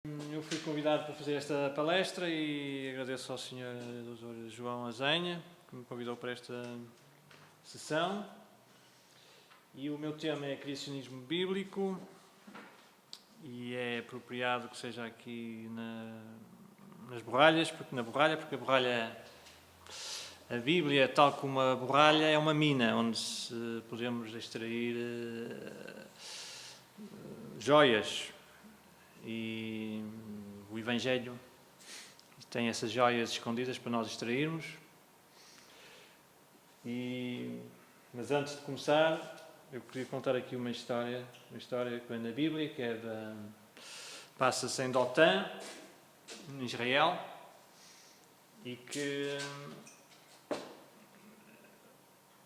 Eu fui convidado para fazer esta palestra e agradeço ao Sr. Dr. João Azenha, que me convidou para esta sessão. E o meu tema é criacionismo bíblico e é apropriado que seja aqui nas borralhas, porque a borralha, a Bíblia, tal como a borralha, é uma mina onde podemos extrair joias. E o Evangelho tem essas joias escondidas para nós extrairmos. Mas antes de começar, eu queria contar aqui uma história que vem na Bíblia, que passa-se em Dotã, em Israel, e que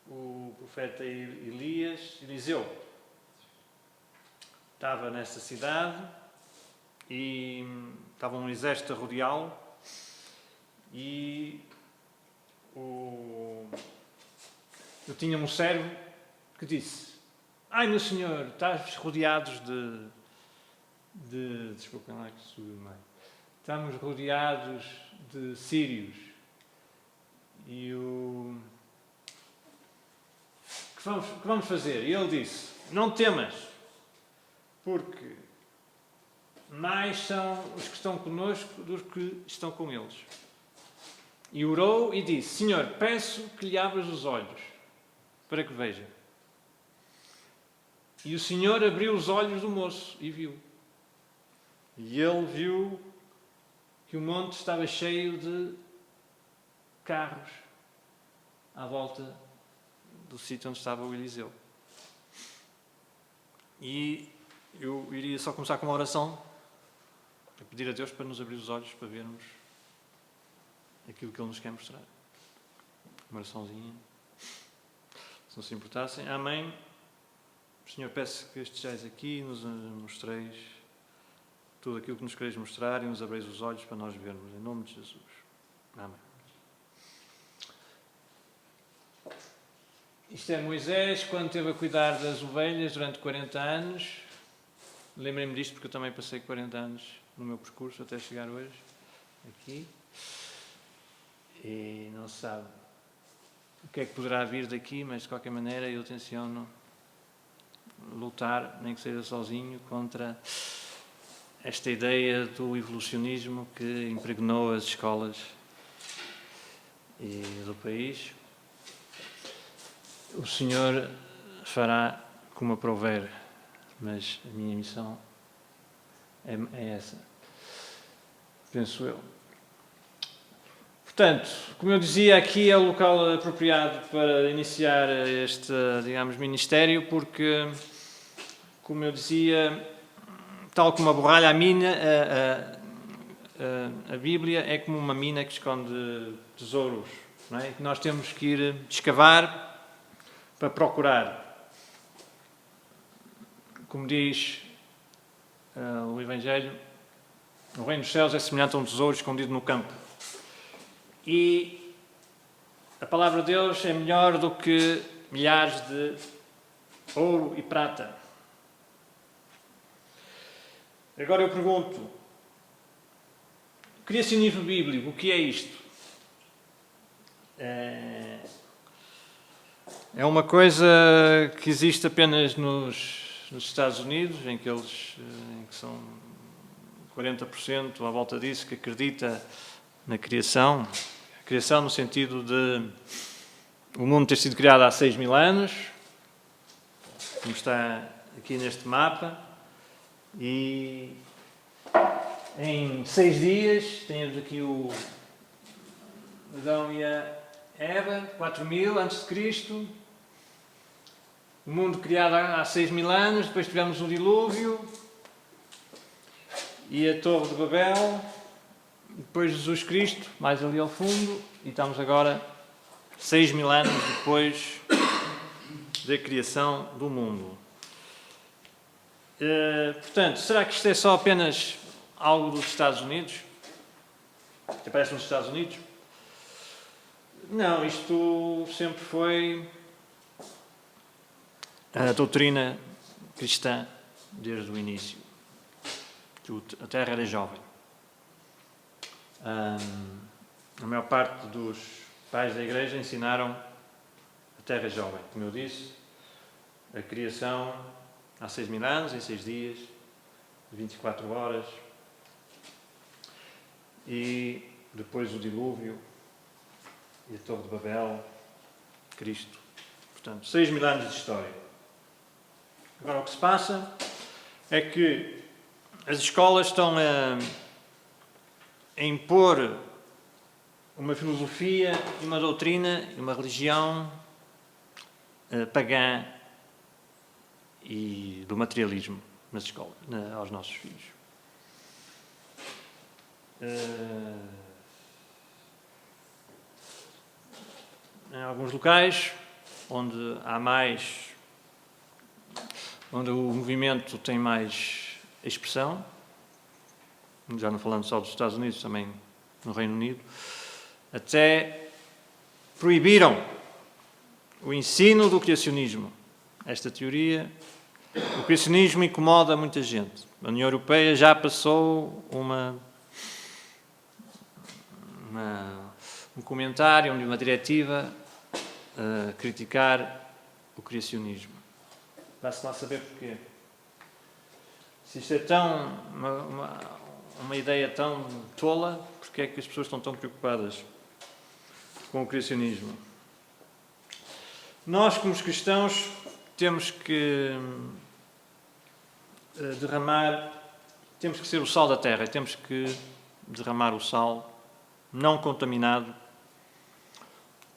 o profeta Eliseu, estava nessa cidade e estava um exército a rodeá-lo e eu tinha um servo que disse: "Ai, meu senhor, estás rodeados desculpem lá que subiu mais. Estamos rodeados de sírios e que vamos fazer?" E ele disse: "Não temas, porque mais são os que estão conosco do que estão com eles." E orou e disse: "Senhor, peço que lhe abras os olhos, para que veja." E o Senhor abriu os olhos do moço e viu. E ele viu que o monte estava cheio de carros à volta do sítio onde estava o Eliseu. E eu iria só começar com uma oração, a pedir a Deus para nos abrir os olhos, para vermos aquilo que Ele nos quer mostrar. Uma oraçãozinha. Se não se importassem. Amém. Senhor, peço que estejais aqui e nos mostreis tudo aquilo que nos quereis mostrar e nos abreis os olhos para nós vermos. Em nome de Jesus. Amém. Isto é Moisés, quando esteve a cuidar das ovelhas durante 40 anos. Lembrem-me disto porque eu também passei 40 anos no meu percurso até chegar hoje aqui. E não se sabe o que é que poderá vir daqui, mas de qualquer maneira eu tenciono lutar, nem que seja sozinho, contra esta ideia do evolucionismo que impregnou as escolas do país. O Senhor fará como aprouver, mas a minha missão é essa, penso eu. Portanto, como eu dizia, aqui é o local apropriado para iniciar este, ministério, porque, como eu dizia, tal como a borralha, a mina, a Bíblia é como uma mina que esconde tesouros, não é? Que nós temos que ir escavar para procurar. Como diz o Evangelho, o reino dos céus é semelhante a um tesouro escondido no campo. E a palavra de Deus é melhor do que milhares de ouro e prata. Agora eu pergunto: criacionismo bíblico, o que é isto? É uma coisa que existe apenas nos Estados Unidos, em que são 40% à volta disso que acredita na criação. A criação no sentido de o mundo ter sido criado há 6.000 anos, como está aqui neste mapa, e em 6 dias temos aqui o Adão e a Eva, 4.000 a.C., o mundo criado há 6.000 anos, depois tivemos o dilúvio e a Torre de Babel, depois Jesus Cristo, mais ali ao fundo, e estamos agora 6.000 anos depois da criação do mundo. Portanto, será que isto é só apenas algo dos Estados Unidos? Que aparece nos Estados Unidos? Não, isto sempre foi a doutrina cristã desde o início. a terra era jovem. A maior parte dos pais da igreja ensinaram a terra jovem. Como eu disse, a criação há 6.000 anos, em 6 dias, 24 horas, e depois o dilúvio e a Torre de Babel, Cristo. Portanto, 6.000 anos de história. Agora, o que se passa é que as escolas estão a impor uma filosofia e uma doutrina e uma religião pagã e do materialismo nas escolas, aos nossos filhos. Em alguns locais onde onde o movimento tem mais expressão, já não falando só dos Estados Unidos, também no Reino Unido, até proibiram o ensino do criacionismo. Esta teoria, o criacionismo incomoda muita gente. A União Europeia já passou um comentário, uma diretiva a criticar o criacionismo. Vai-se lá saber porquê. Se isto é uma ideia tão tola, porque é que as pessoas estão tão preocupadas com o criacionismo? Nós, como os cristãos, temos que temos que ser o sal da terra, temos que derramar o sal não contaminado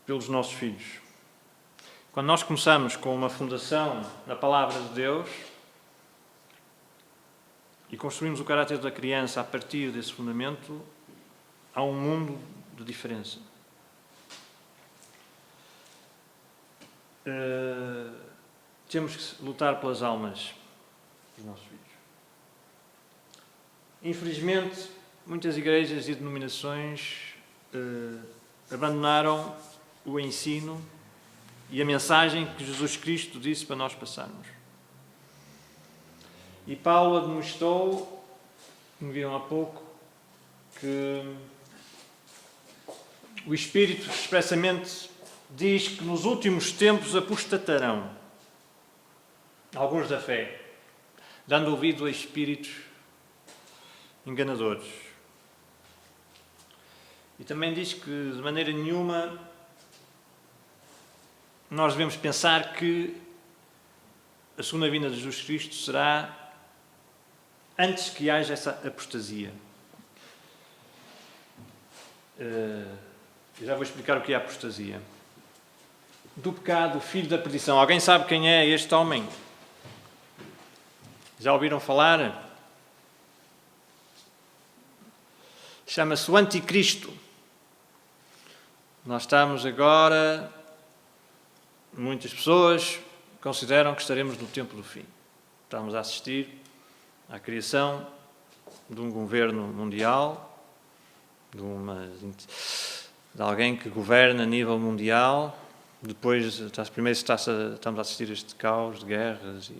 pelos nossos filhos. Quando nós começamos com uma fundação na Palavra de Deus e construímos o caráter da criança a partir desse fundamento, há um mundo de diferença. Temos que lutar pelas almas dos nossos filhos. Infelizmente, muitas igrejas e denominações abandonaram o ensino e a mensagem que Jesus Cristo disse para nós passarmos. E Paulo admoestou, como viram há pouco, que o Espírito expressamente diz que nos últimos tempos apostatarão alguns da fé, dando ouvido a espíritos enganadores. E também diz que, de maneira nenhuma, nós devemos pensar que a segunda vinda de Jesus Cristo será antes que haja essa apostasia. Eu já vou explicar o que é a apostasia. Do pecado, filho da perdição. Alguém sabe quem é este homem? Já ouviram falar? Chama-se o Anticristo. Nós estamos agora... Muitas pessoas consideram que estaremos no tempo do fim. Estamos a assistir à criação de um governo mundial, de alguém que governa a nível mundial. Depois, primeiro estamos a assistir a este caos de guerras e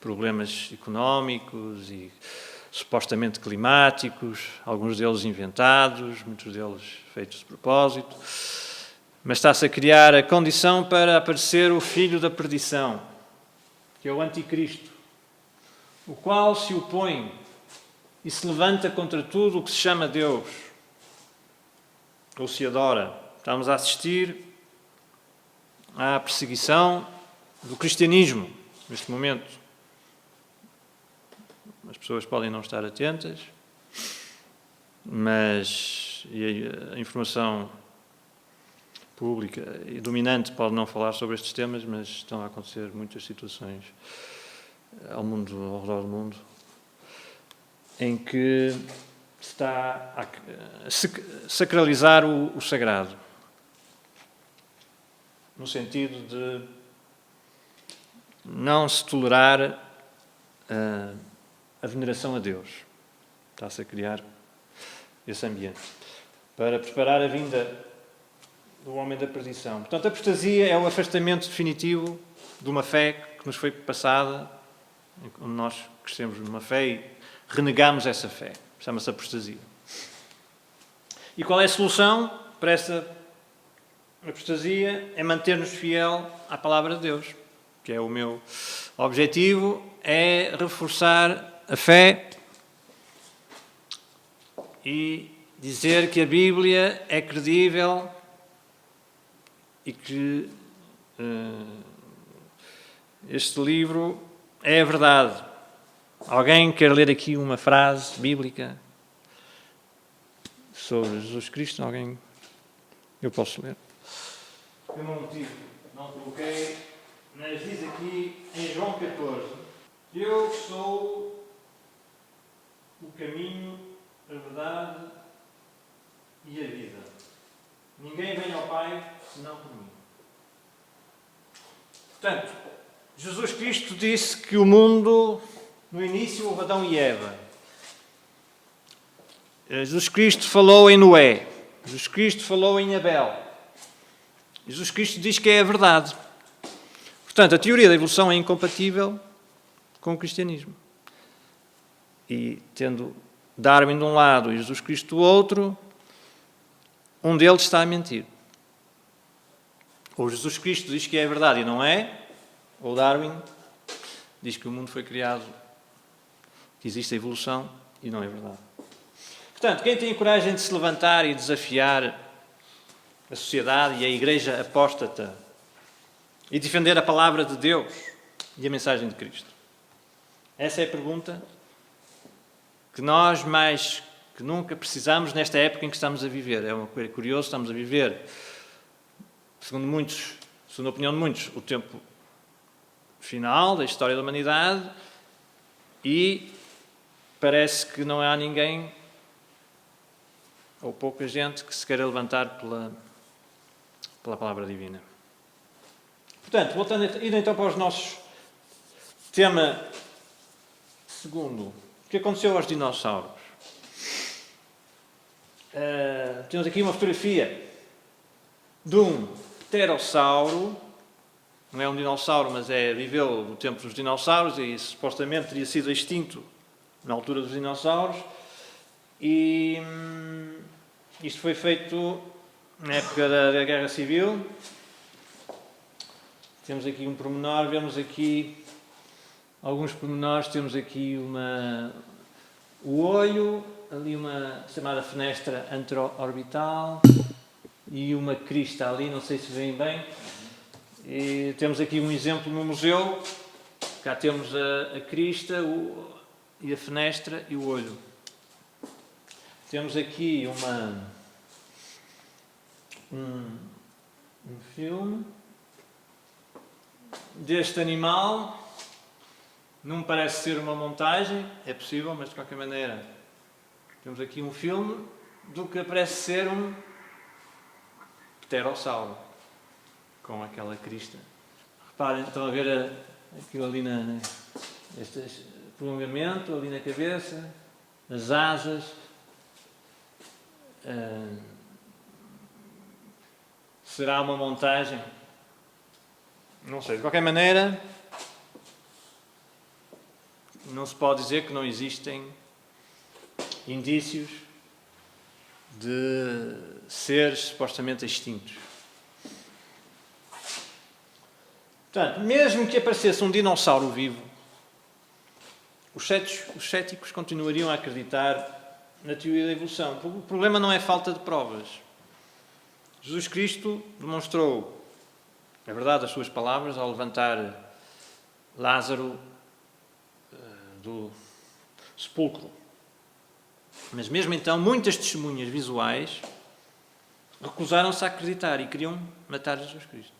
problemas económicos e supostamente climáticos, alguns deles inventados, muitos deles feitos de propósito. Mas está-se a criar a condição para aparecer o filho da perdição, que é o Anticristo, o qual se opõe e se levanta contra tudo o que se chama Deus, ou se adora. Estamos a assistir à perseguição do cristianismo, neste momento. As pessoas podem não estar atentas, mas a informação pública e dominante pode não falar sobre estes temas, mas estão a acontecer muitas situações ao redor do mundo, em que se está a sacralizar o sagrado, no sentido de não se tolerar a veneração a Deus. Está-se a criar esse ambiente para preparar a vinda do homem da perdição. Portanto, a apostasia é o afastamento definitivo de uma fé que nos foi passada, onde nós crescemos numa fé e renegamos essa fé. Chama-se apostasia. E qual é a solução para essa apostasia? É manter-nos fiel à palavra de Deus, que é o meu objetivo, é reforçar a fé e dizer que a Bíblia é credível e que este livro é a verdade. Alguém quer ler aqui uma frase bíblica sobre Jesus Cristo? Alguém? Eu posso ler. Eu não coloquei, mas diz aqui em João 14: Eu sou o caminho, a verdade e a vida. Ninguém vem ao Pai senão por mim. Portanto, Jesus Cristo disse que o mundo, no início, houve Adão e Eva. Jesus Cristo falou em Noé. Jesus Cristo falou em Abel. Jesus Cristo diz que é a verdade. Portanto, a teoria da evolução é incompatível com o cristianismo. E tendo Darwin de um lado e Jesus Cristo do outro, um deles está a mentir. Ou Jesus Cristo diz que é a verdade e não é, ou Darwin diz que o mundo foi criado, que existe a evolução e não é verdade. Portanto, quem tem a coragem de se levantar e desafiar a sociedade e a Igreja apóstata e defender a palavra de Deus e a mensagem de Cristo? Essa é a pergunta que nós mais que nunca precisamos nesta época em que estamos a viver. É curioso, estamos a viver, segundo a opinião de muitos, o tempo final da história da humanidade e parece que não há ninguém ou pouca gente que se queira levantar pela palavra divina. Portanto, indo então para os nossos tema segundo, o que aconteceu aos dinossauros? Temos aqui uma fotografia de um pterossauro. Não é um dinossauro, mas viveu no tempo dos dinossauros e supostamente teria sido extinto na altura dos dinossauros. E isto foi feito na época da Guerra Civil. Temos aqui um pormenor, vemos aqui alguns pormenores. Temos aqui o olho, ali uma chamada fenestra anteroorbital e uma crista ali, não sei se veem bem. E temos aqui um exemplo no museu. Cá temos a crista e a fenestra e o olho. Temos aqui um filme deste animal. Não parece ser uma montagem, é possível, mas de qualquer maneira temos aqui um filme do que parece ser um pterossauro com aquela crista. Reparem, estão a ver aquilo ali este prolongamento ali na cabeça, as asas. Será uma montagem? Não sei. De qualquer maneira, não se pode dizer que não existem indícios de seres supostamente extintos. Portanto, mesmo que aparecesse um dinossauro vivo, os céticos continuariam a acreditar na teoria da evolução. O problema não é falta de provas. Jesus Cristo demonstrou a verdade das suas palavras ao levantar Lázaro do sepulcro. Mas mesmo então, muitas testemunhas visuais recusaram-se a acreditar e queriam matar Jesus Cristo.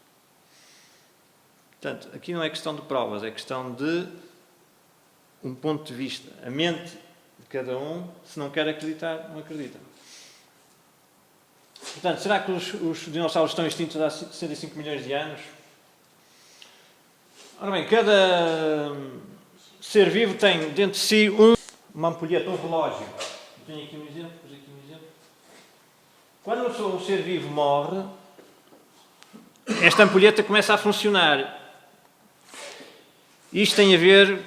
Portanto, aqui não é questão de provas, é questão de um ponto de vista. A mente de cada um, se não quer acreditar, não acredita. Portanto, será que os dinossauros estão extintos há 65 milhões de anos? Ora bem, cada ser vivo tem dentro de si uma ampulheta, um relógio. Tenho aqui um exemplo, Quando um ser vivo morre, esta ampulheta começa a funcionar. Isto tem a ver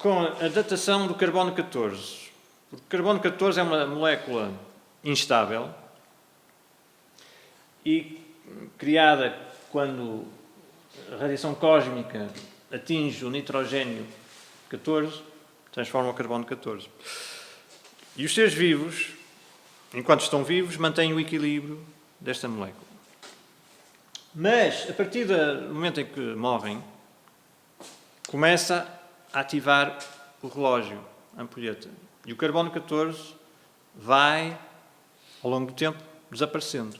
com a datação do carbono 14. O carbono 14 é uma molécula instável e criada quando a radiação cósmica atinge o nitrogênio 14, transforma o carbono 14. E os seres vivos, enquanto estão vivos, mantêm o equilíbrio desta molécula. Mas, a partir do momento em que morrem, começa a ativar o relógio, a ampulheta. E o carbono 14 vai, ao longo do tempo, desaparecendo.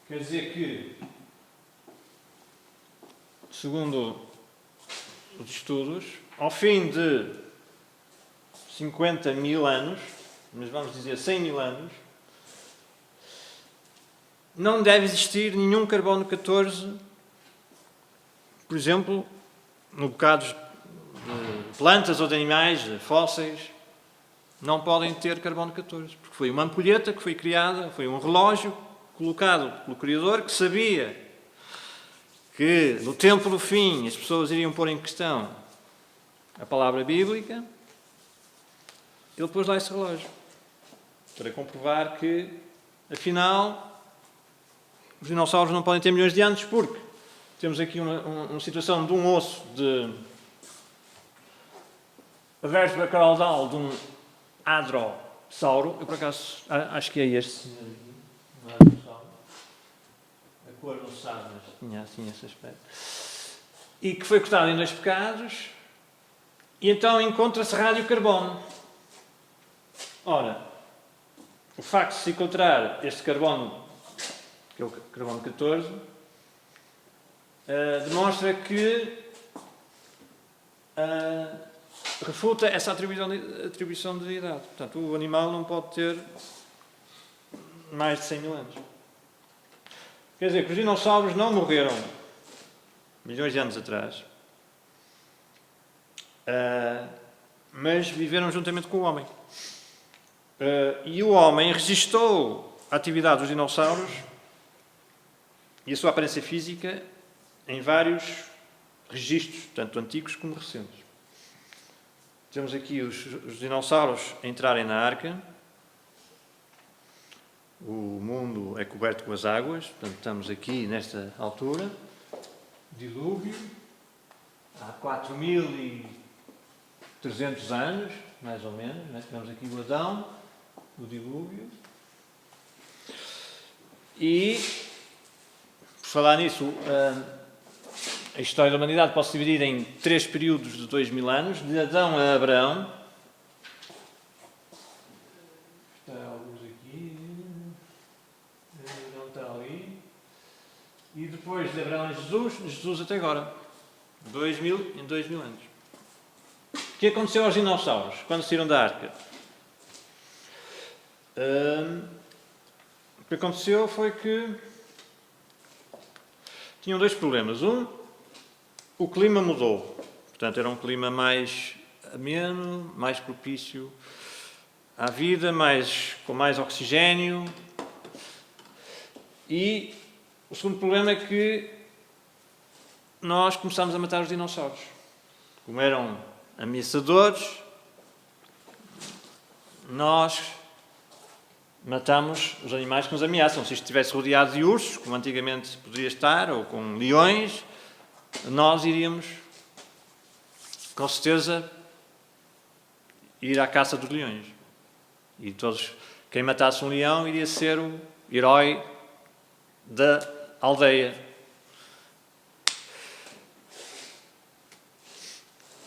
Quer dizer que, segundo os estudos, ao fim de 50 mil anos, mas vamos dizer 100 mil anos, não deve existir nenhum carbono 14, por exemplo, no bocados de plantas ou de animais, fósseis, não podem ter carbono 14, porque foi uma ampulheta que foi criada, foi um relógio colocado pelo Criador, que sabia que no tempo do fim as pessoas iriam pôr em questão a palavra bíblica. Ele pôs lá esse relógio para comprovar que, afinal, os dinossauros não podem ter milhões de anos, porque temos aqui uma situação de um osso a vértebra caudal de um hadrossauro. Eu, por acaso, acho que é este senhor aqui, um hadrossauro. A cor não se sabe, mas tinha assim esse aspecto. E que foi cortado em 2 pecados, e então encontra-se radiocarbono. Ora, o facto de se encontrar este carbono, que é o carbono 14, demonstra que refuta essa atribuição de deidade. Portanto, o animal não pode ter mais de 100 mil anos. Quer dizer que os dinossauros não morreram milhões de anos atrás, mas viveram juntamente com o homem. E o homem registou a atividade dos dinossauros e a sua aparência física em vários registros, tanto antigos como recentes. Temos aqui os dinossauros a entrarem na arca. O mundo é coberto com as águas, portanto estamos aqui nesta altura. Dilúvio, há 4.300 anos, mais ou menos, né? Temos aqui o Adão, o dilúvio. E, por falar nisso, a história da humanidade pode se dividir em 3 períodos de 2.000 anos, de Adão a Abraão. Está alguns aqui, não está ali. E depois de Abraão a Jesus, Jesus até agora. 2.000 anos. O que aconteceu aos dinossauros quando saíram da arca? O que aconteceu foi que tinham 2 problemas. O clima mudou. Portanto, era um clima mais ameno, mais propício à vida, com mais oxigénio. E o segundo problema é que nós começámos a matar os dinossauros. Como eram ameaçadores, nós matamos os animais que nos ameaçam. Se isto estivesse rodeado de ursos, como antigamente poderia estar, ou com leões, nós iríamos, com certeza, ir à caça dos leões. E quem matasse um leão iria ser o herói da aldeia.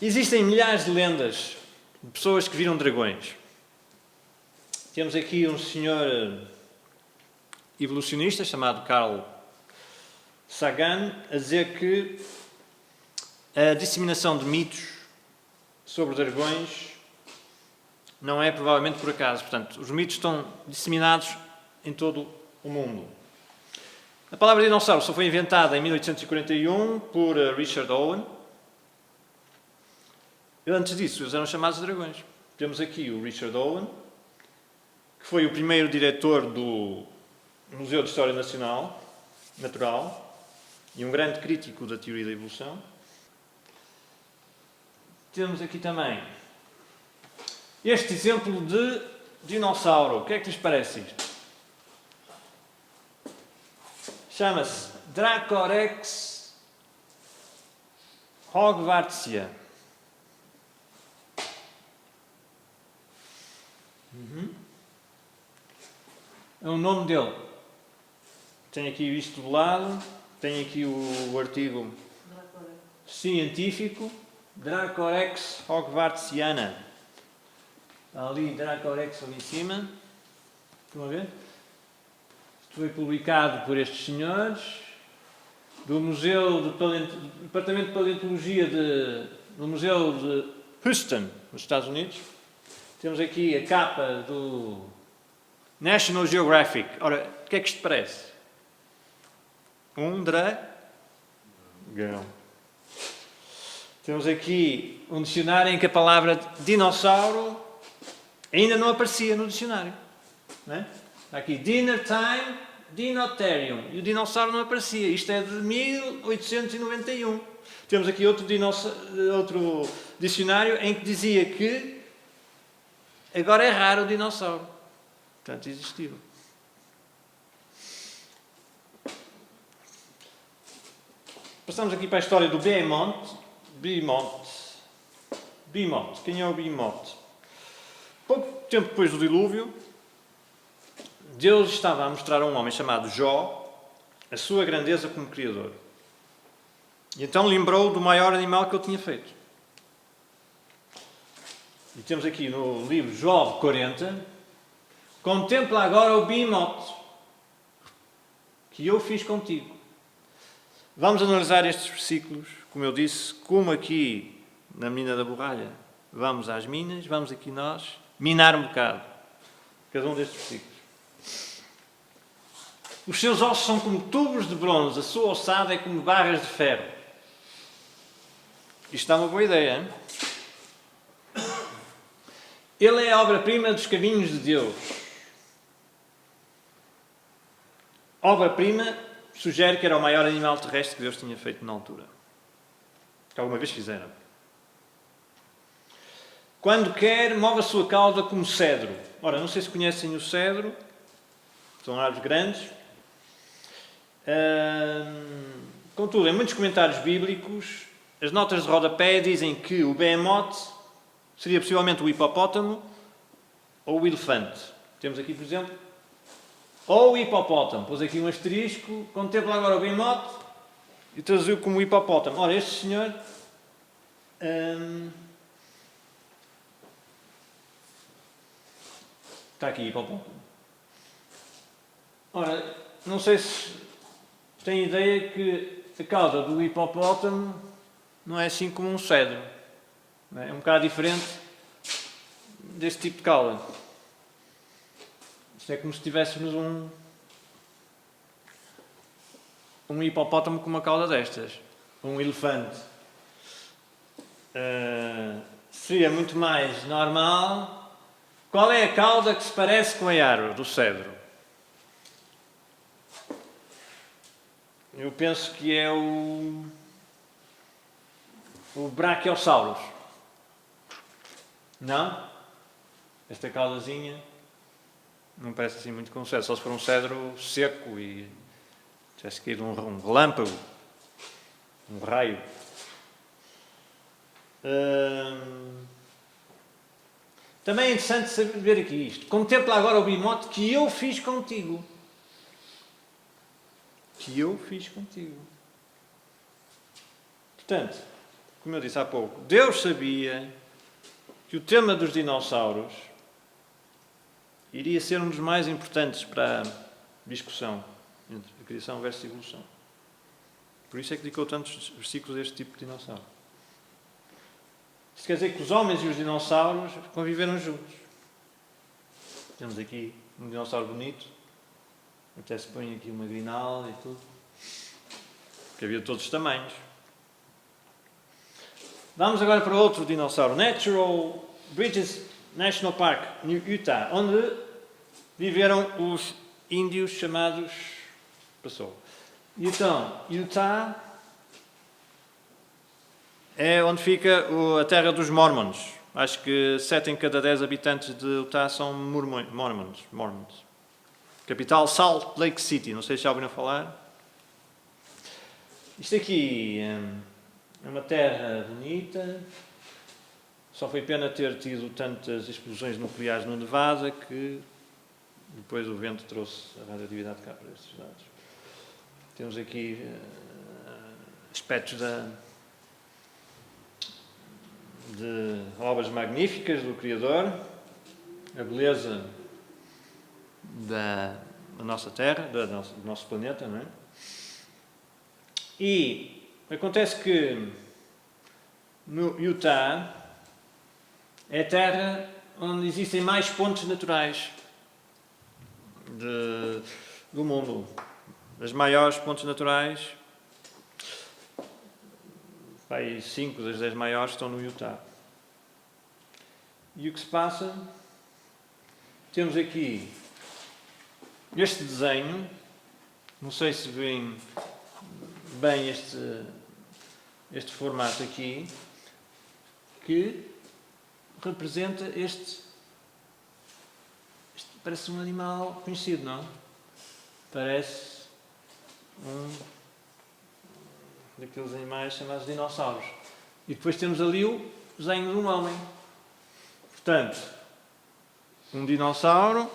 Existem milhares de lendas de pessoas que viram dragões. Temos aqui um senhor evolucionista chamado Carl Sagan a dizer que a disseminação de mitos sobre dragões não é provavelmente por acaso. Portanto, os mitos estão disseminados em todo o mundo. A palavra dinossauro só foi inventada em 1841 por Richard Owen. E antes disso, eles eram chamados dragões. Temos aqui o Richard Owen, que foi o primeiro diretor do Museu de História Natural e um grande crítico da teoria da evolução. temos aqui também este exemplo de dinossauro. O que é que lhes parece isto? Chama-se Dracorex hogwartsia. É o nome dele. Tenho aqui isto do lado. Tenho aqui o artigo científico. Dracorex hogwartsiana. Está ali Dracorex ali em cima. Estão a ver? Isto foi publicado por estes senhores do Departamento de Paleontologia do Museu de Houston, nos Estados Unidos. Temos aqui a capa do National Geographic. Ora, o que é que isto parece? Um dragão. Temos aqui um dicionário em que a palavra dinossauro ainda não aparecia no dicionário. Não é? Está aqui Dinner Time, Dinotherium. E o dinossauro não aparecia. Isto é de 1891. Temos aqui outro dicionário em que dizia que agora é raro o dinossauro. Portanto, existiu. Passamos aqui para a história do Behemoth. Behemoth. Quem é o Behemoth? Pouco tempo depois do dilúvio, Deus estava a mostrar a um homem chamado Jó a sua grandeza como Criador. E então lembrou do maior animal que ele tinha feito. E temos aqui no livro Jó 40, contempla agora o Behemoth que eu fiz contigo. Vamos analisar estes versículos, como eu disse, como aqui na mina da borralha. Vamos às minas, vamos aqui nós minar um bocado cada um destes versículos. Os seus ossos são como tubos de bronze, a sua ossada é como barras de ferro. Isto dá uma boa ideia, hein? Ele é a obra-prima dos caminhos de Deus. Obra-prima sugere que era o maior animal terrestre que Deus tinha feito na altura. Que alguma vez fizeram. Quando quer, move a sua cauda como cedro. Ora, não sei se conhecem o cedro. São árvores grandes. Contudo, em muitos comentários bíblicos, as notas de rodapé dizem que o Behemoth seria possivelmente o hipopótamo ou o elefante. Temos aqui, por exemplo, ou o hipopótamo. Pôs aqui um asterisco, contempla agora o Behemoth e traduziu como hipopótamo. Ora, este senhor está aqui, hipopótamo. Ora, não sei se têm ideia que a cauda do hipopótamo não é assim como um cedro. É um bocado diferente deste tipo de cauda. Isto é como se tivéssemos um hipopótamo com uma cauda destas. Um elefante. Seria muito mais normal. Qual é a cauda que se parece com a árvore do cedro? Eu penso que é o Brachiosaurus. Não? Esta caudazinha não parece assim muito com um cedro. Só se for um cedro seco e tivesse caído um relâmpago, um raio. Também é interessante saber aqui isto. Contempla agora o Behemoth que eu fiz contigo. Que eu fiz contigo. Portanto, como eu disse há pouco, Deus sabia que o tema dos dinossauros iria ser um dos mais importantes para a discussão entre a criação versus a evolução. Por isso é que dedicou tantos versículos a este tipo de dinossauro. Isto quer dizer que os homens e os dinossauros conviveram juntos. Temos aqui um dinossauro bonito. Até se põe aqui uma grinalda e tudo. Que havia de todos os tamanhos. Vamos agora para outro dinossauro. Natural Bridges National Park, no Utah, onde viveram os índios chamados... Passou. Então, Utah é onde fica a terra dos Mormons. Acho que 7 em cada 10 habitantes de Utah são Mormons. Capital Salt Lake City, não sei se já ouviram falar. Isto aqui é uma terra bonita, só foi pena ter tido tantas explosões nucleares no Nevada que depois o vento trouxe a radioatividade cá para estes lados. Temos aqui aspectos de obras magníficas do Criador, a beleza da nossa Terra, do nosso planeta, não é? E acontece que no Utah é a terra onde existem mais pontes naturais do mundo. As maiores pontes naturais, aí 5 das 10 maiores estão no Utah. E o que se passa? Temos aqui este desenho, não sei se veem bem este formato aqui, que representa este parece um animal conhecido, não? Parece um daqueles animais chamados dinossauros. E depois temos ali o desenho de um homem. Portanto, um dinossauro,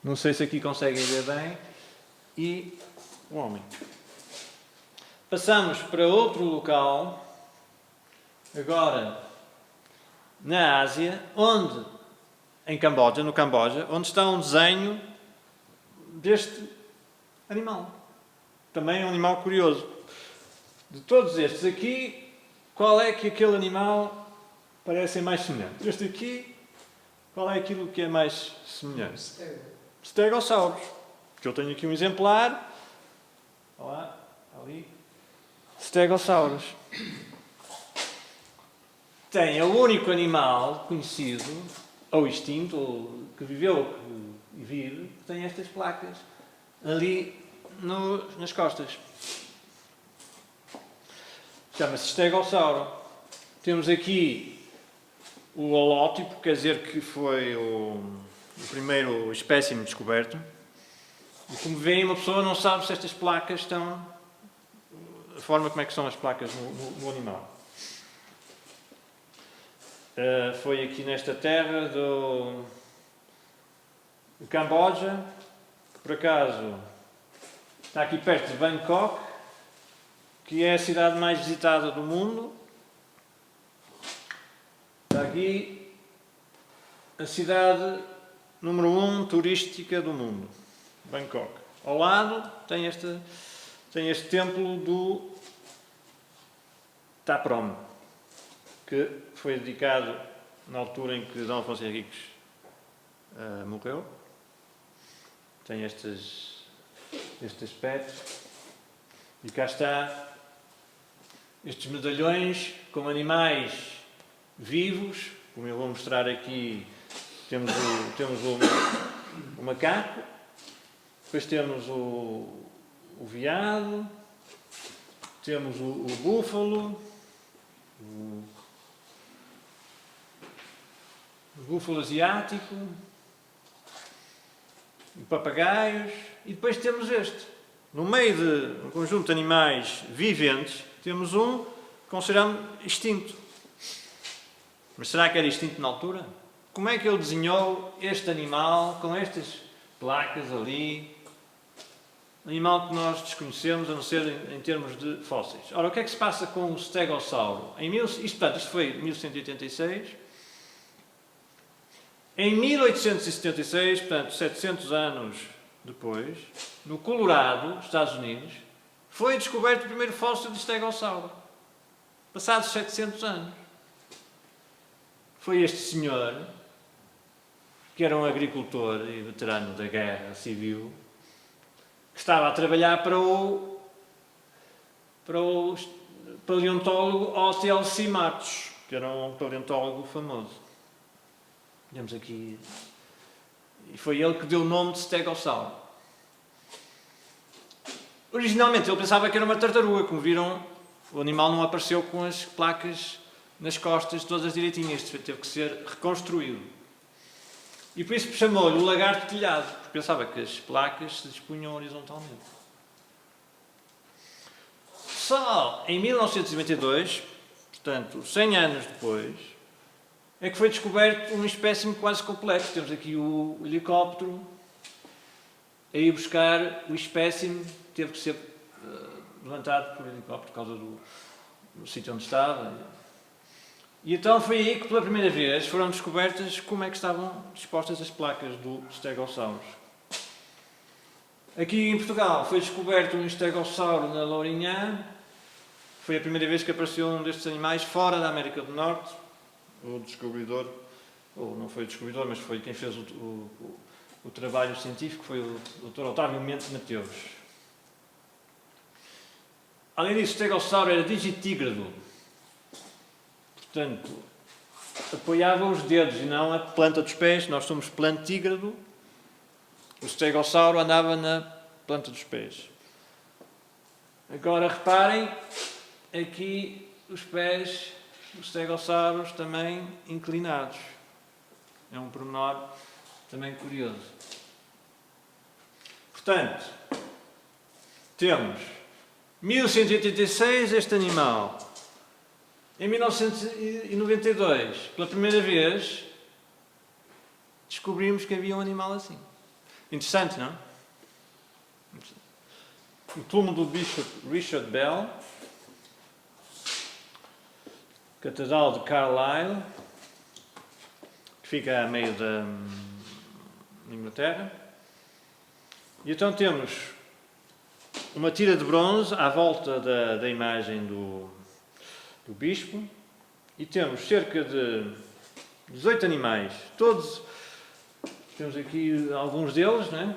não sei se aqui conseguem ver bem, e um homem. Passamos para outro local, agora na Ásia, no Camboja, onde está um desenho deste animal. Também é um animal curioso. De todos estes aqui, qual é que aquele animal parece mais semelhante? Este aqui, qual é aquilo que é mais semelhante? Stegossauros. Que eu tenho aqui um exemplar. Olha lá, ali. Stegossauros. É o único animal conhecido, ou extinto, ou que viveu e vive, que tem estas placas ali nas costas. Chama-se Stegossauro. Temos aqui o holótipo, quer dizer que foi o primeiro espécime descoberto. E como veem, uma pessoa não sabe se estas placas estão... a forma como é que são as placas no animal. Foi aqui nesta terra do Camboja, que por acaso está aqui perto de Bangkok, que é a cidade mais visitada do mundo. Está aqui a cidade número 1 turística do mundo, Bangkok. Ao lado tem este templo do Ta Prohm, que foi dedicado na altura em que Dom Afonso Henriques morreu. Tem este aspecto. E cá está estes medalhões com animais vivos, como eu vou mostrar aqui. Temos o macaco, depois temos o veado, temos o búfalo, o búfalo asiático, papagaios, e depois temos este. No meio de um conjunto de animais viventes, temos um que consideramos extinto. Mas será que era extinto na altura? Como é que ele desenhou este animal com estas placas ali? Um animal que nós desconhecemos, a não ser em termos de fósseis. Ora, o que é que se passa com o Stegossauro? Isto foi em 1186. Em 1876, portanto, 700 anos depois, no Colorado, Estados Unidos, foi descoberto o primeiro fóssil de Stegossauro. Passados 700 anos. Foi este senhor, que era um agricultor e veterano da Guerra Civil, que estava a trabalhar para o paleontólogo Hotel C. Matos, que era um paleontólogo famoso. Vemos aqui. E foi ele que deu o nome de Stegossauro. Originalmente ele pensava que era uma tartaruga, como viram, o animal não apareceu com as placas nas costas todas direitinhas, teve que ser reconstruído. E por isso chamou-lhe o lagarto telhado, porque pensava que as placas se dispunham horizontalmente. Só em 1992, portanto, 100 anos depois, é que foi descoberto um espécime quase completo. Temos aqui o helicóptero a ir buscar o espécime, teve que ser levantado por helicóptero por causa do sítio onde estava. E então foi aí que pela primeira vez foram descobertas como é que estavam dispostas as placas do Stegosaurus. Aqui em Portugal foi descoberto um estegossauro na Lourinhã. Foi a primeira vez que apareceu um destes animais fora da América do Norte. O descobridor, ou não foi o descobridor, mas foi quem fez o trabalho científico, foi o Dr. Otávio Mendes Mateus. Além disso, o estegossauro era digitígrado. Portanto, apoiava os dedos e não a planta dos pés. Nós somos plantígrado. O estegossauro andava na planta dos pés. Agora reparem, aqui os pés dos stegossauros também inclinados. É um pormenor também curioso. Portanto, temos 1186 este animal. Em 1992, pela primeira vez, descobrimos que havia um animal assim. Interessante, não? O túmulo do Bishop Richard Bell, Catedral de Carlisle, que fica a meio da Inglaterra. E então temos uma tira de bronze à volta da imagem do bispo, e temos cerca de 18 animais, todos, temos aqui alguns deles, não é?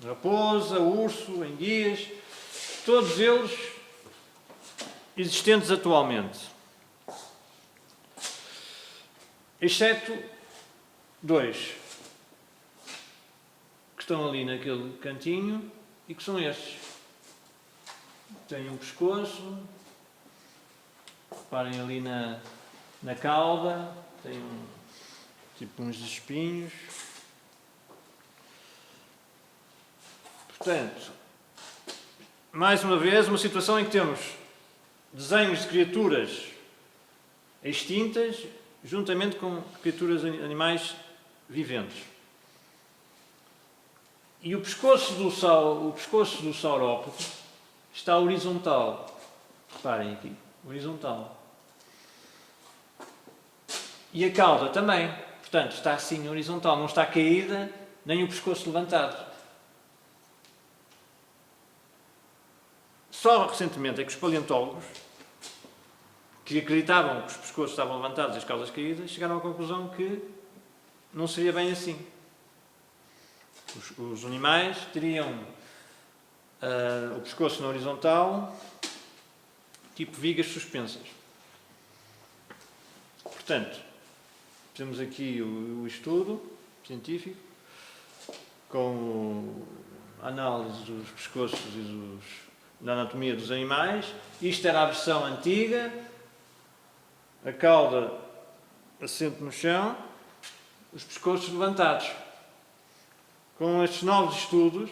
Raposa, urso, enguias, todos eles existentes atualmente, exceto 2 que estão ali naquele cantinho e que são estes. Têm um pescoço, reparem ali na cauda, tem tipo uns espinhos. Portanto, mais uma vez, uma situação em que temos desenhos de criaturas extintas juntamente com criaturas animais viventes. E o pescoço do saurópodo está horizontal. Reparem aqui, horizontal. E a cauda também. Portanto, está assim horizontal, não está caída, nem o pescoço levantado. Só recentemente é que os paleontólogos, que acreditavam que os pescoços estavam levantados e as caudas caídas, chegaram à conclusão que não seria bem assim. Os animais teriam o pescoço na horizontal, tipo vigas suspensas. Portanto, temos aqui o estudo científico com a análise dos pescoços e da anatomia dos animais. Isto era a versão antiga, a cauda assente no chão, os pescoços levantados. Com estes novos estudos,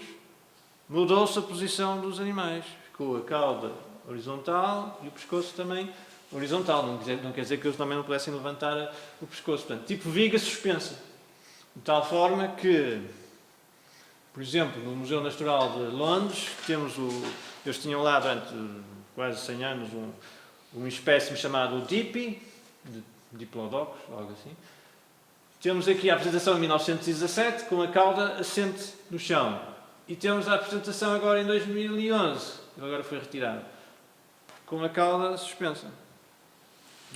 mudou-se a posição dos animais. Ficou a cauda horizontal e o pescoço também horizontal. Não quer dizer que eles também não pudessem levantar o pescoço. Portanto, tipo viga suspensa. De tal forma que, por exemplo, no Museu Natural de Londres, eles tinham lá durante quase 100 anos um espécime chamado Dipi, Diplodocus, algo assim. Temos aqui a apresentação em 1917, com a cauda assente no chão. E temos a apresentação agora em 2011, que agora foi retirada, com a cauda suspensa.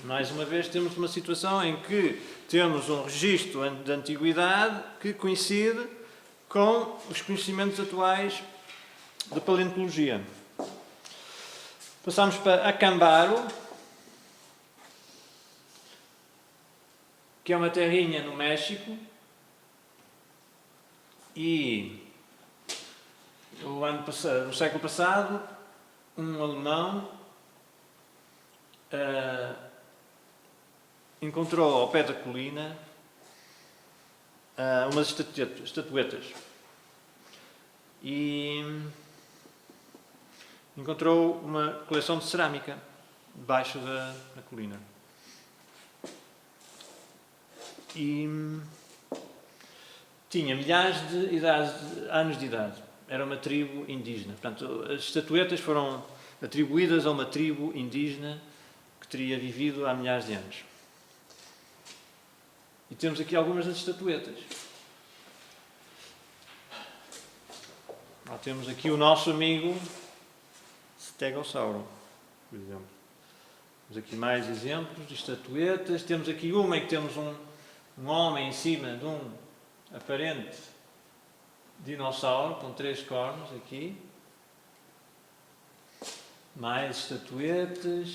Mais uma vez temos uma situação em que temos um registro de antiguidade que coincide com os conhecimentos atuais da paleontologia. Passamos para Acambaro, que é uma terrinha no México, e no século passado, um alemão encontrou ao pé da colina umas estatuetas e encontrou uma coleção de cerâmica debaixo da colina. E tinha milhares de anos de idade. Era uma tribo indígena. Portanto, as estatuetas foram atribuídas a uma tribo indígena que teria vivido há milhares de anos. E temos aqui algumas das estatuetas. Temos aqui o nosso amigo Stegossauro, por exemplo. Temos aqui mais exemplos de estatuetas. Temos aqui uma em que temos um homem em cima de um aparente dinossauro com 3 cornos aqui. Mais estatuetas.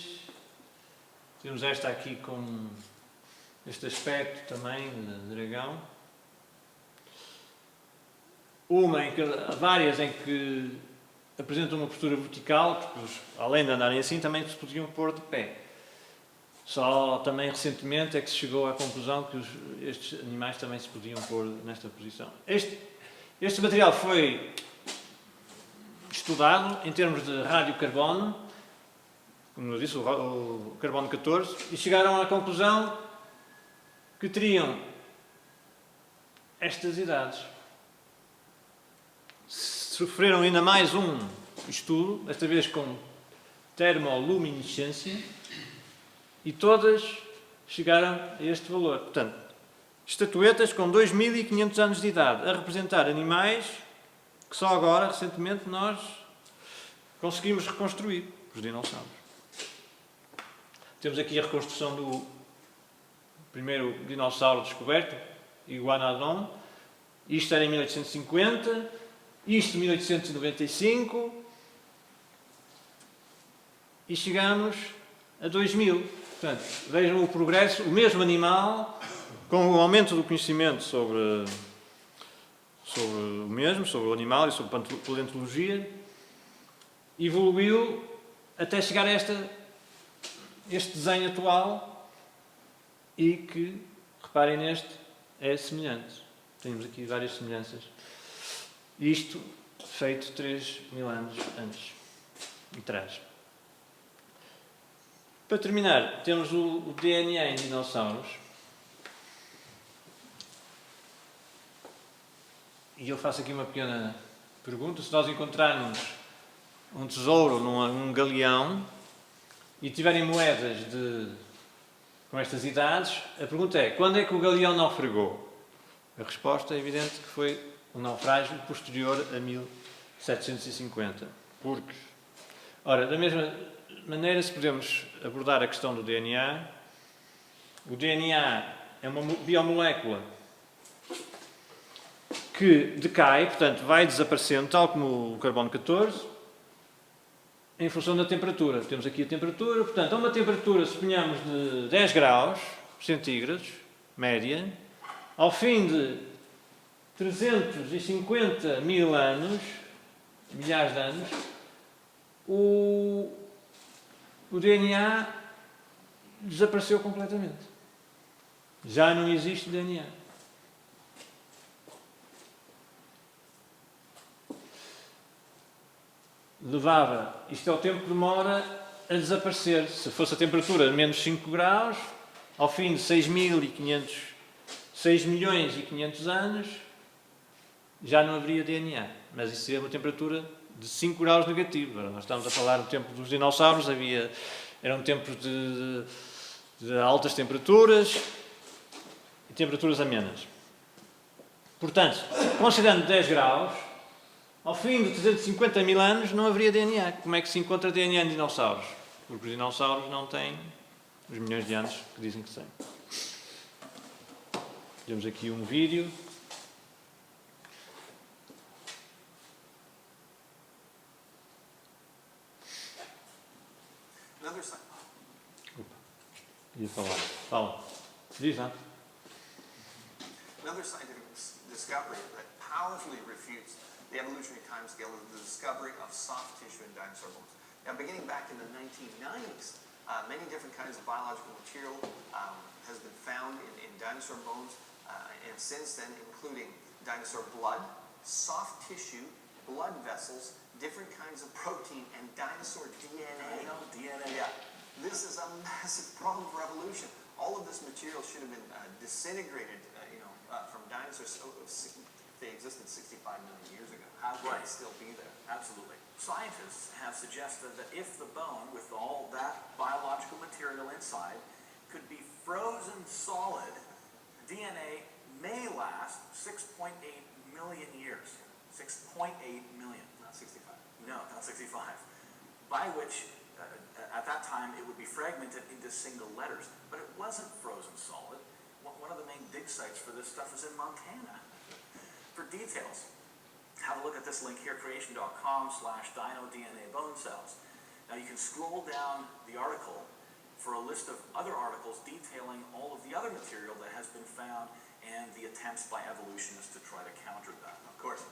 Temos esta aqui com este aspecto também de dragão. Várias em que apresentam uma postura vertical, porque além de andarem assim também se podiam pôr de pé. Só também recentemente é que se chegou à conclusão que estes animais também se podiam pôr nesta posição. Este material foi estudado em termos de radiocarbono, como eu disse, o carbono 14, e chegaram à conclusão que teriam estas idades. Sofreram ainda mais um estudo, desta vez com termoluminescência, e todas chegaram a este valor. Portanto, estatuetas com 2500 anos de idade, a representar animais que só agora, recentemente, nós conseguimos reconstruir, os dinossauros. Temos aqui a reconstrução do primeiro dinossauro descoberto, Iguanodon. Isto era em 1850, isto em 1895, e chegamos a 2000. Portanto, vejam o progresso, o mesmo animal, com o aumento do conhecimento sobre o mesmo, sobre o animal e sobre a paleontologia, evoluiu até chegar a este desenho atual e que, reparem neste, é semelhante. Temos aqui várias semelhanças. Isto feito 3000 anos antes e atrás. Para terminar, temos o DNA em dinossauros. E eu faço aqui uma pequena pergunta. Se nós encontrarmos um tesouro num galeão e tiverem moedas com estas idades, a pergunta é: quando é que o galeão naufragou? A resposta é evidente que foi um naufrágio posterior a 1750. Porque, ora, da mesma maneira, se podemos abordar a questão do DNA, o DNA é uma biomolécula que decai, portanto, vai desaparecendo, tal como o carbono 14, em função da temperatura. Temos aqui a temperatura, portanto, a uma temperatura, suponhamos, de 10 graus centígrados, média, ao fim de 350 mil anos, milhares de anos, o DNA desapareceu completamente. Já não existe DNA. Isto é o tempo que demora a desaparecer. Se fosse a temperatura de menos 5 graus, ao fim de 6 milhões e 500 anos, já não haveria DNA. Mas isso seria uma temperatura de 5 graus negativo. Agora, nós estamos a falar do tempo dos dinossauros, eram tempos de altas temperaturas e temperaturas amenas. Portanto, considerando 10 graus, ao fim de 350 mil anos não haveria DNA. Como é que se encontra DNA em dinossauros? Porque os dinossauros não têm os milhões de anos que dizem que têm. Temos aqui um vídeo. Another side. Ia falar. Fala. Diz, não? Another scientific discovery that powerfully refutes the evolutionary timescale is the discovery of soft tissue in dinosaur bones. Now, beginning back in the 1990s, Many different kinds of biological material has been found in dinosaur bones, and since then, including dinosaur blood, soft tissue, blood vessels, different kinds of protein, and dinosaur DNA. DNA. Yeah, this is a massive problem for evolution. All of this material should have been disintegrated, from dinosaurs. They existed 65 million years ago. How can Right. it still be there? Absolutely. Scientists have suggested that if the bone, with all that biological material inside, could be frozen solid, DNA may last 6.8 million years. 6.8 million. Not 65. No, not 65. By which, at that time, it would be fragmented into single letters. But it wasn't frozen solid. One of the main dig sites for this stuff is in Montana. For details, have a look at this link here, creation.com/dino-DNA bone cells. Now you can scroll down the article for a list of other articles detailing all of the other material that has been found and the attempts by evolutionists to try to counter that. Of course.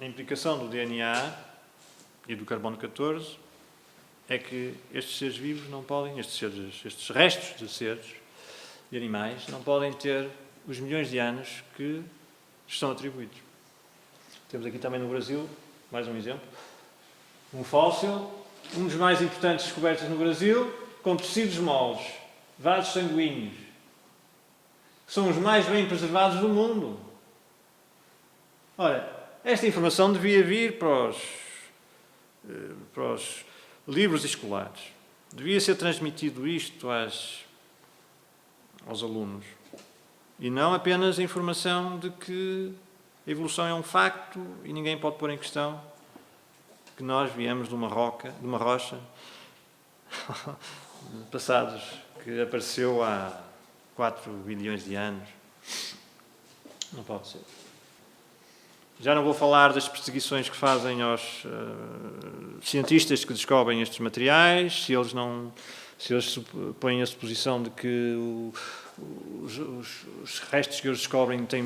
A implicação do DNA e do carbono 14 é que estes seres vivos não podem, estes restos de seres, de animais, não podem ter os milhões de anos que estão atribuídos. Temos aqui também no Brasil, mais um exemplo, um fóssil, um dos mais importantes descobertos no Brasil, com tecidos moles, vasos sanguíneos, que são os mais bem preservados do mundo. Ora, esta informação devia vir para os livros escolares. Devia ser transmitido isto aos alunos. E não apenas a informação de que a evolução é um facto e ninguém pode pôr em questão que nós viemos de uma rocha, passados, que apareceu há 4 bilhões de anos. Não pode ser. Já não vou falar das perseguições que fazem aos cientistas que descobrem estes materiais, se eles põem a suposição de que os restos que eles descobrem têm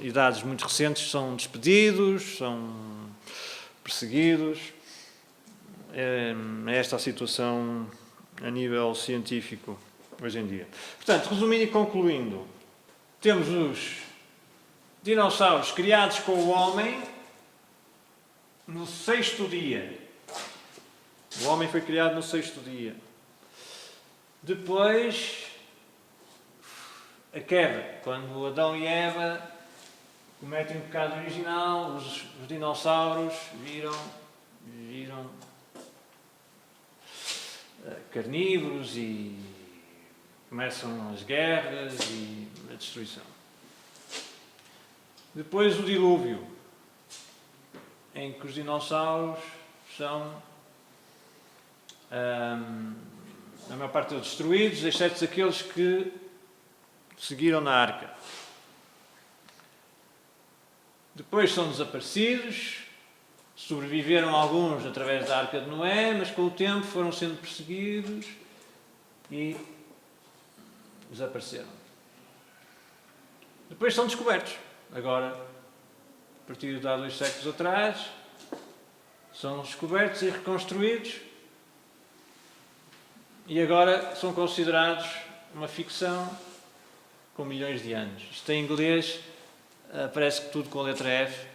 idades muito recentes, são despedidos, são perseguidos. É esta a situação a nível científico hoje em dia. Portanto, resumindo e concluindo, temos os dinossauros criados com o homem no 6º dia. O homem foi criado no 6º dia. Depois, a queda. Quando Adão e Eva cometem o pecado original, os dinossauros viram carnívoros e começam as guerras e a destruição. Depois o dilúvio, em que os dinossauros são, a maior parte deles destruídos, exceto aqueles que seguiram na arca. Depois são desaparecidos, sobreviveram alguns através da arca de Noé, mas com o tempo foram sendo perseguidos e desapareceram. Depois são descobertos. Agora, a partir de há 2 séculos atrás, são descobertos e reconstruídos e agora são considerados uma ficção com milhões de anos. Isto em inglês parece que tudo com a letra F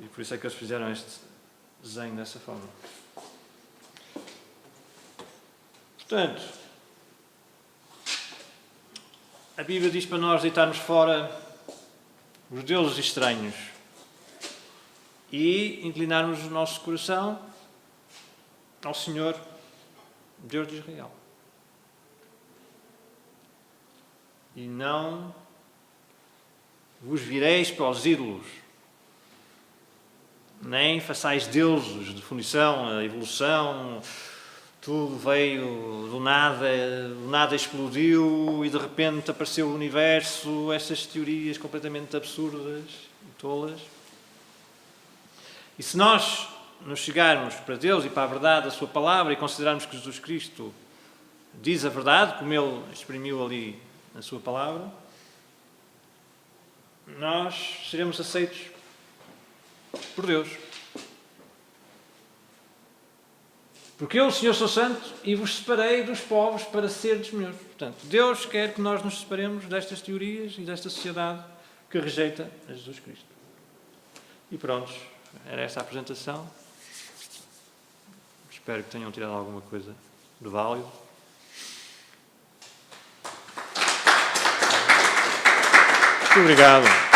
e por isso é que eles fizeram este desenho dessa forma. Portanto, a Bíblia diz para nós deitarmos fora os deuses estranhos e inclinarmos o nosso coração ao Senhor, Deus de Israel. E não vos vireis para os ídolos, nem façais deuses de fundição, a evolução, tudo veio do nada explodiu e de repente apareceu o universo, essas teorias completamente absurdas e tolas. E se nós nos chegarmos para Deus e para a verdade da sua palavra e considerarmos que Jesus Cristo diz a verdade, como Ele exprimiu ali na sua palavra, nós seremos aceitos por Deus. Porque eu, Senhor, sou santo e vos separei dos povos para serdes meus. Portanto, Deus quer que nós nos separemos destas teorias e desta sociedade que rejeita a Jesus Cristo. E pronto, era esta a apresentação. Espero que tenham tirado alguma coisa de válido. Muito obrigado.